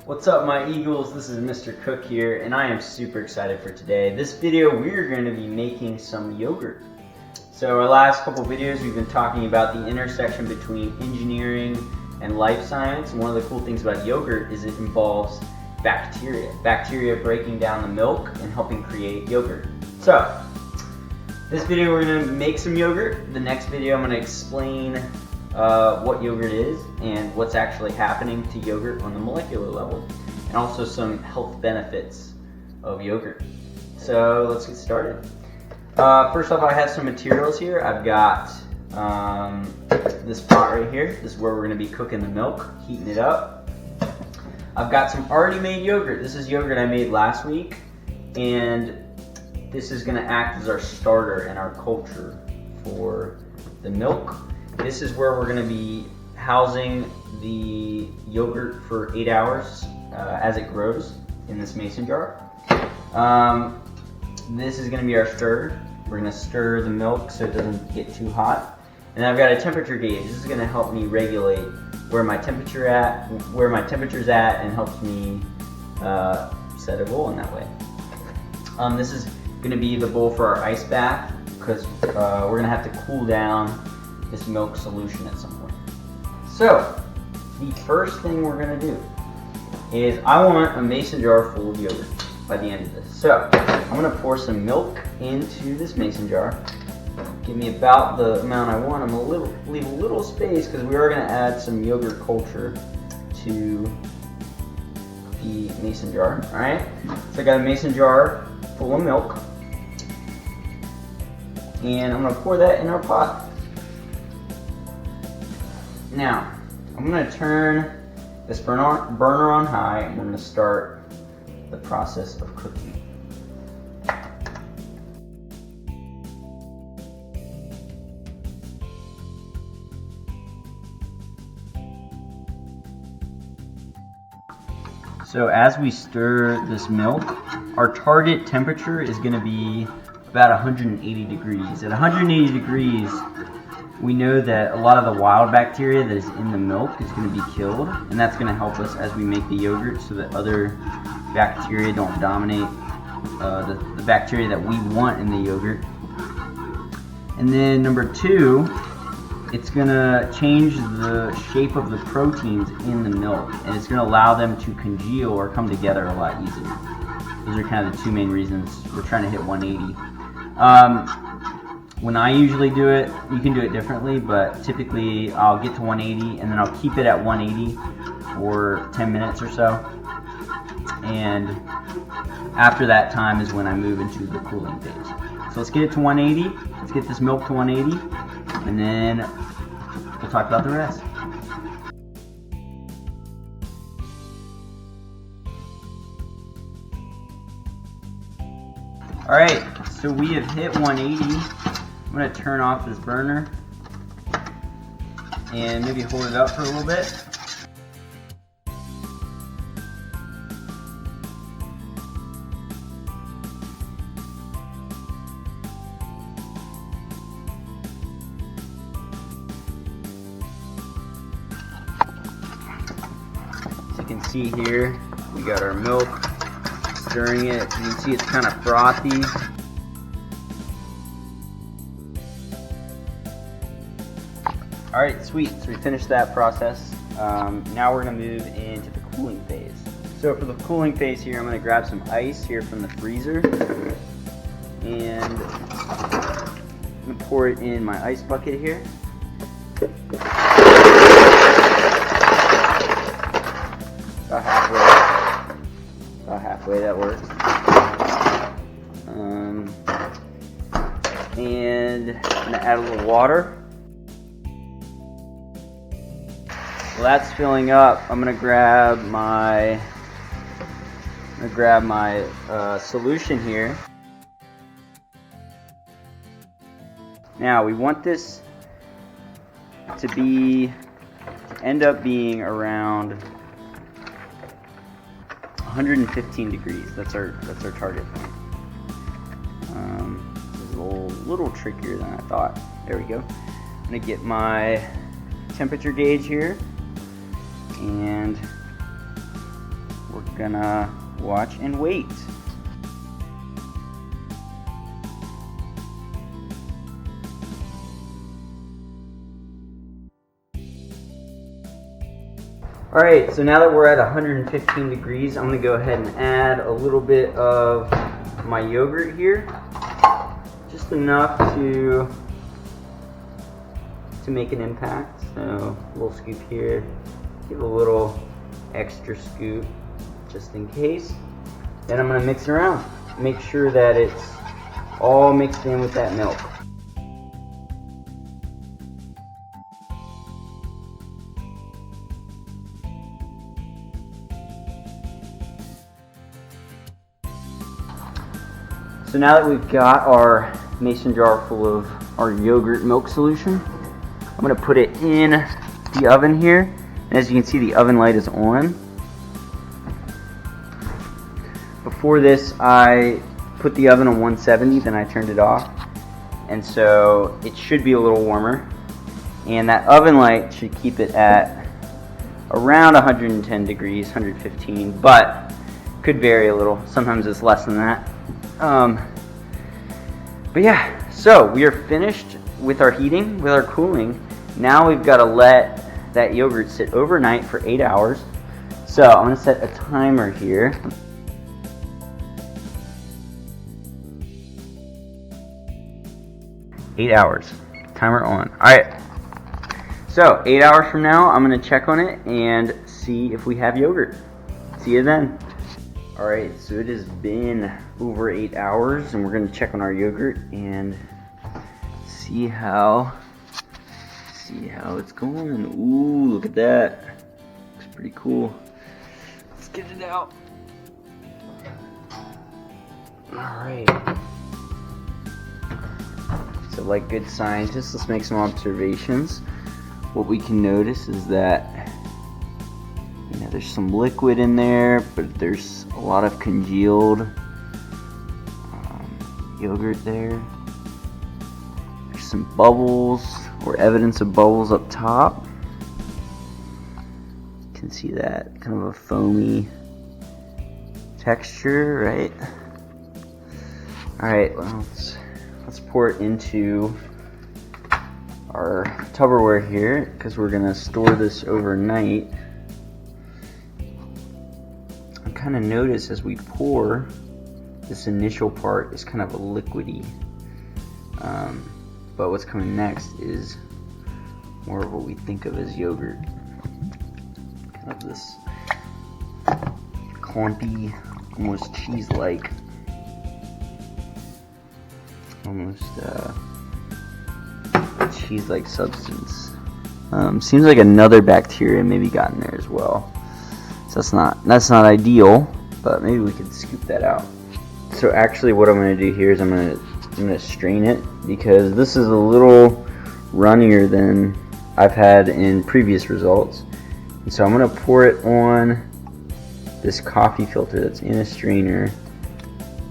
What's up, my Eagles? This is Mr. Cook here, and I am super excited for today. This video, we're going to be making some yogurt. So our last couple videos, we've been talking about the intersection between engineering and life science. And one of the cool things about yogurt is it involves bacteria. Bacteria breaking down the milk and helping create yogurt. So, this video we're going to make some yogurt. The next video I'm going to explain what yogurt is and what's actually happening to yogurt on the molecular level, and also some health benefits of yogurt. So let's get started. First off, I have some materials here. I've got this pot right here. This is where we're going to be cooking the milk, heating it up. I've got some already made yogurt. This is yogurt I made last week, and this is going to act as our starter and our culture for the milk. This is where we're going to be housing the yogurt for 8 hours as it grows in this mason jar. This is going to be our stir. We're going to stir the milk so it doesn't get too hot. And I've got a temperature gauge. This is going to help me regulate where my temperature's at, and helps me set a goal in that way. This is going to be the bowl for our ice bath, because we're going to have to cool down this milk solution at some point. So, the first thing we're going to do is I want a mason jar full of yogurt by the end of this. So, I'm going to pour some milk into this mason jar. Give me about the amount I want. I'm going to leave a little space because we are going to add some yogurt culture to the mason jar. Alright, so I got a mason jar full of milk, and I'm going to pour that in our pot. Now, I'm going to turn this burner on high, and we're going to start the process of cooking. So as we stir this milk, our target temperature is going to be about 180 degrees. At 180 degrees, we know that a lot of the wild bacteria that is in the milk is going to be killed, and that's going to help us as we make the yogurt so that other bacteria don't dominate the bacteria that we want in the yogurt. And then number two, it's going to change the shape of the proteins in the milk, and it's going to allow them to congeal or come together a lot easier. Those are kind of the two main reasons we're trying to hit 180. When I usually do it, you can do it differently, but typically I'll get to 180 and then I'll keep it at 180 for 10 minutes or so. And after that time is when I move into the cooling phase. So let's get it to 180. Let's get this milk to 180, and then we'll talk about the rest. Alright, so we have hit 180. I'm going to turn off this burner and maybe hold it up for a little bit. As you can see here, we got our milk, stirring it. You can see it's kind of frothy. Alright, sweet. So we finished that process. Now we're going to move into the cooling phase. So for the cooling phase here, I'm going to grab some ice here from the freezer, and I'm going to pour it in my ice bucket here. About halfway that works. And I'm going to add a little water. Well, that's filling up. I'm gonna grab my solution here. Now we want this to end up being around 115 degrees. That's our target point. This is a little trickier than I thought. There we go. I'm gonna get my temperature gauge here, and gonna watch and wait. Alright, so now that we're at 115 degrees, I'm going to go ahead and add a little bit of my yogurt here. Just enough to make an impact. So, a little scoop here. Give a little extra scoop just in case. Then I'm going to mix it around. Make sure that it's all mixed in with that milk. So now that we've got our mason jar full of our yogurt milk solution, I'm going to put it in the oven here. And as you can see, the oven light is on. Before this, I put the oven on 170, then I turned it off. And so it should be a little warmer. And that oven light should keep it at around 110 degrees, 115, but could vary a little. Sometimes it's less than that. But yeah, so we are finished with our heating, with our cooling. Now we've got to let that yogurt sit overnight for 8 hours. So I'm going to set a timer here. Eight hours. Timer on. Alright. So 8 hours from now, I'm going to check on it and see if we have yogurt. See you then. Alright, so it has been over 8 hours and we're going to check on our yogurt and see how it's going. Ooh, look at that. Looks pretty cool. Let's get it out. Alright. So like good scientists, let's make some observations. What we can notice is that there's some liquid in there, but there's a lot of congealed yogurt there. There's some bubbles, or evidence of bubbles up top. You can see that, kind of a foamy texture, right? Alright, well, let's pour it into our Tupperware here, because we're going to store this overnight. Kind of notice as we pour, this initial part is kind of a liquidy, but what's coming next is more of what we think of as yogurt, kind of this clumpy, almost cheese-like, cheese-like substance. Seems like another bacteria maybe got in there as well. So that's not ideal, but maybe we could scoop that out. So actually what I'm going to do here is I'm going to strain it, because this is a little runnier than I've had in previous results. And so I'm going to pour it on this coffee filter that's in a strainer,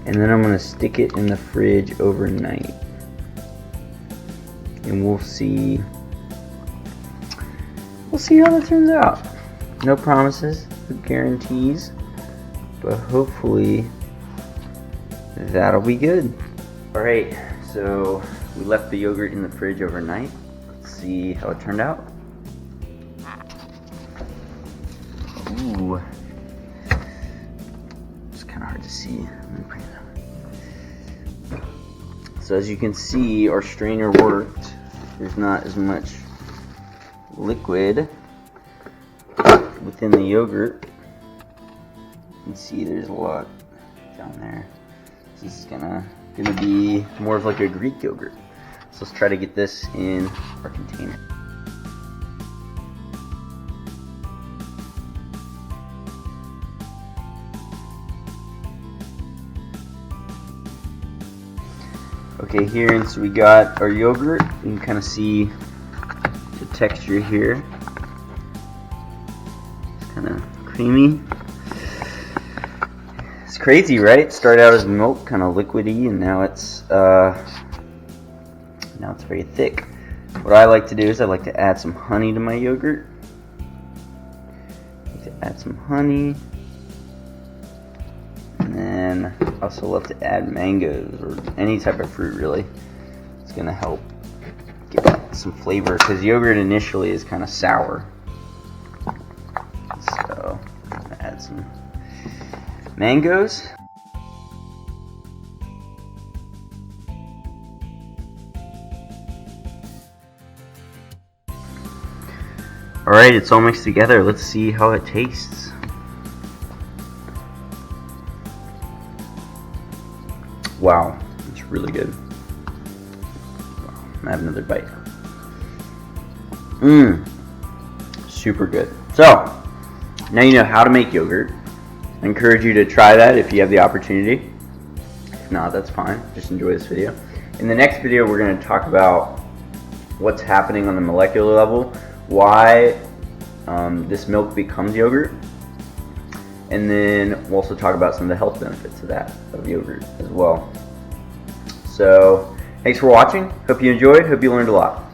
and then I'm going to stick it in the fridge overnight. And we'll see how that turns out. No promises, no guarantees, but hopefully that'll be good. Alright, so we left the yogurt in the fridge overnight. Let's see how it turned out. Ooh, it's kind of hard to see. Let me bring it up. So as you can see, our strainer worked. There's not as much liquid within the yogurt. You can see there's a lot down there. This is gonna be more of like a Greek yogurt. So let's try to get this in our container. Okay, here, and so we got our yogurt. You can kind of see the texture here. It's kind of creamy. It's crazy, right? Started out as milk, kind of liquidy, and now it's very thick. What I like to do is I like to add some honey to my yogurt. I like to add some honey. then I also love to add mangoes or any type of fruit really. It's gonna help get some flavor because yogurt initially is kind of sour. So I'm gonna add some mangoes. Alright, it's all mixed together. Let's see how it tastes. Wow, it's really good. I have another bite. Super good. So, now you know how to make yogurt. I encourage you to try that if you have the opportunity. If not, that's fine. Just enjoy this video. In the next video, we're going to talk about what's happening on the molecular level, why this milk becomes yogurt, and then we'll also talk about some of the health benefits of yogurt as well. So, thanks for watching. Hope you enjoyed. Hope you learned a lot.